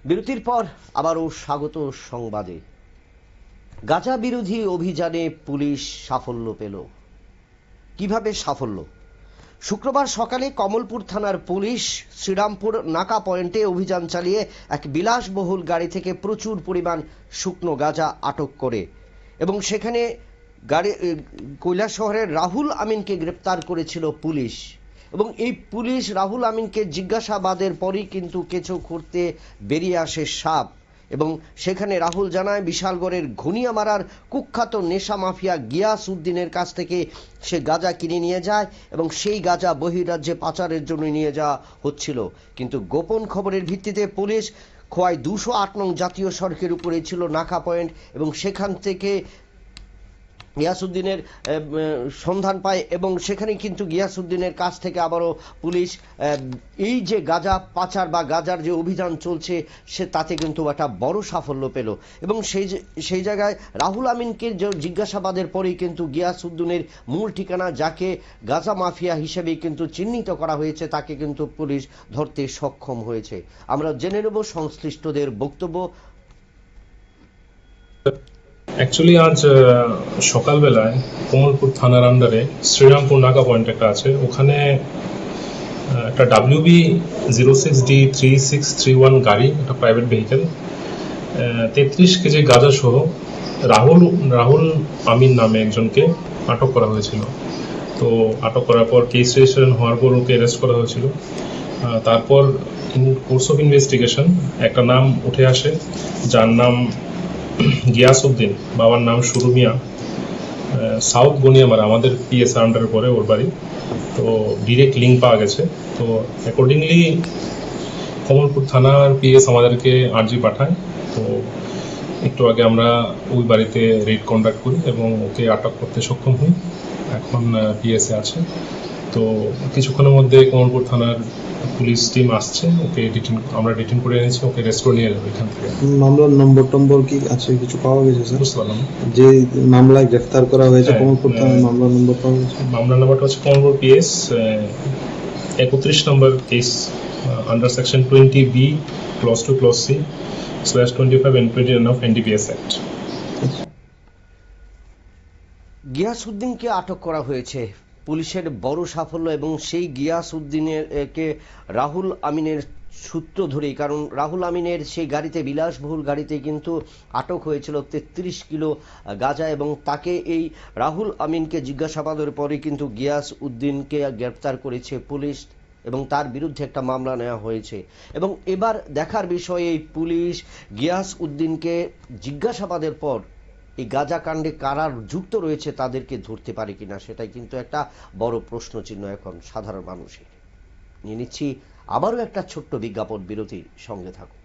বিরতির পর আবারও স্বাগত সংবাদে। গাঁজা বিরোধী অভিযানে পুলিশ সাফল্য পেল। কিভাবে সাফল্য? শুক্রবার সকালে কমলপুর থানার পুলিশ শ্রীরামপুর নাকা পয়েন্টে অভিযান চালিয়ে এক বিলাসবহুল গাড়ি থেকে প্রচুর পরিমাণ শুকনো গাঁজা আটক করে এবং সেখানে কৈলাসহরের রাহুল আমিনকে গ্রেপ্তার করেছিল পুলিশ। এবং এই পুলিশ রাহুল আমিনকে জিজ্ঞাসাবাদের পরই কিন্তু কেঁচো খুঁড়তে বেরিয়ে আসে সাপ। এবং সেখানে রাহুল জানায় বিশালগড়ের ঘুনিয়ামারার কুখ্যাত নেশা মাফিয়া গিয়াস উদ্দিনের কাছ থেকে সে গাঁজা কিনে নিয়ে যায় এবং সেই গাঁজা বহির্রাজ্যে পাচারের জন্য নিয়ে যাওয়া হচ্ছিল। কিন্তু গোপন খবরের ভিত্তিতে পুলিশ খোয়াই 208 নং জাতীয় সড়কের উপরে ছিল নাকা পয়েন্ট এবং সেখান থেকে গিয়াসউদ্দিনের সন্ধান পায় এবং সেখানে কিন্তু গিয়াসউদ্দিনের কাছ থেকে আবারও পুলিশ এই যে গাঁজা পাচার বা গাঁজার যে অভিযান চলছে সে তাতে কিন্তু একটা বড় সাফল্য পেল। এবং সেই জায়গায় রাহুল আমিনকে জিজ্ঞাসাবাদের পরেই কিন্তু গিয়াসউদ্দিনের মূল ঠিকানা, যাকে গাঁজা মাফিয়া হিসেবে কিন্তু চিহ্নিত করা হয়েছে, তাকে কিন্তু পুলিশ ধরতে সক্ষম হয়েছে। আমরা জেনে নেব সংশ্লিষ্টদের বক্তব্য। অ্যাকচুয়ালি আজ সকালবেলায় কমলপুর থানার আন্ডারে শ্রীরামপুর নাকা পয়েন্ট একটা আছে, ওখানে একটা WB 06D3631 গাড়ি, একটা প্রাইভেট ভেহিকেল, 33 কেজি গাঁজা সহ রাহুল আমিন নামে একজনকে আটক করা হয়েছিল। তো আটক করার পর কেস রেজিস্ট্রেশন হওয়ার পর ওকে অ্যারেস্ট করা হয়েছিল। তারপর ইন কোর্স অফ ইনভেস্টিগেশন একটা নাম উঠে আসে, যার নাম গিয়াসউদ্দিন, বাবার নাম শুরু মিয়া, সাউথ গনিয়ামারা, আমাদের পিএস আন্ডারে পরে ওর বাড়ি। তো ডিরেক্ট লিঙ্ক পাওয়া গেছে। তো অ্যাকর্ডিংলি কমলপুর থানার পিএস আমাদেরকে আর্জি পাঠায়। তো একটু আগে আমরা ওই বাড়িতে রেড কন্ডাক্ট করি এবং ওকে আটক করতে সক্ষম হই। এখন পিএসে আছে। তো কিছুক্ষণের মধ্যে কমলপুর থানার পুলিশ টিম আসছে, ওকে আমরা ডিটেইন করে এনেছি, ওকে রেস্ট করে নিয়ে যাবো এখান থেকে। মামলার নম্বর কি আছে, কিছু পাওয়া গেছে স্যার? বুঝতে পারলাম যে মামলায় গ্রেফতার করা হয়েছে কমলপুর থানার মামলার নম্বর পাওয়া গেছে? মামলার নাম্বারটা হচ্ছে কমলপুর পিএস 31 নম্বর case under section 20B clause 2 clause C/25 and 29 of NDPS Act। গিয়াসউদ্দিনকে আটক করা হয়েছে, পুলিশের বড় সাফল্য। এবং সেই গিয়াসউদ্দিনের কে রাহুল আমিনের সূত্র ধরেই, কারণ রাহুল আমিনের সেই গাড়িতে, বিলাসবহুল গাড়িতে কিন্তু আটক হয়েছিল 33 কিলো গাঁজা এবং তাকে এই রাহুল আমিনকে জিজ্ঞাসাবাদের পরে কিন্তু গিয়াসউদ্দিনকে গ্রেপ্তার করেছে পুলিশ এবং তার বিরুদ্ধে একটা মামলা নেওয়া হয়েছে। এবং এবার দেখার বিষয়, এই পুলিশ গিয়াসউদ্দিনকে জিজ্ঞাসাবাদের পর এই গাঁজা কাণ্ডে কারা যুক্ত রয়েছে তাদেরকে ধরতে পারে কিনা, সেটাই কিন্তু একটা বড় প্রশ্নচিহ্ন এখন সাধারণ মানুষের। নিয়ে নিচ্ছি আবারও একটা ছোট্ট বিজ্ঞাপন বিরতির, সঙ্গে থাকুন।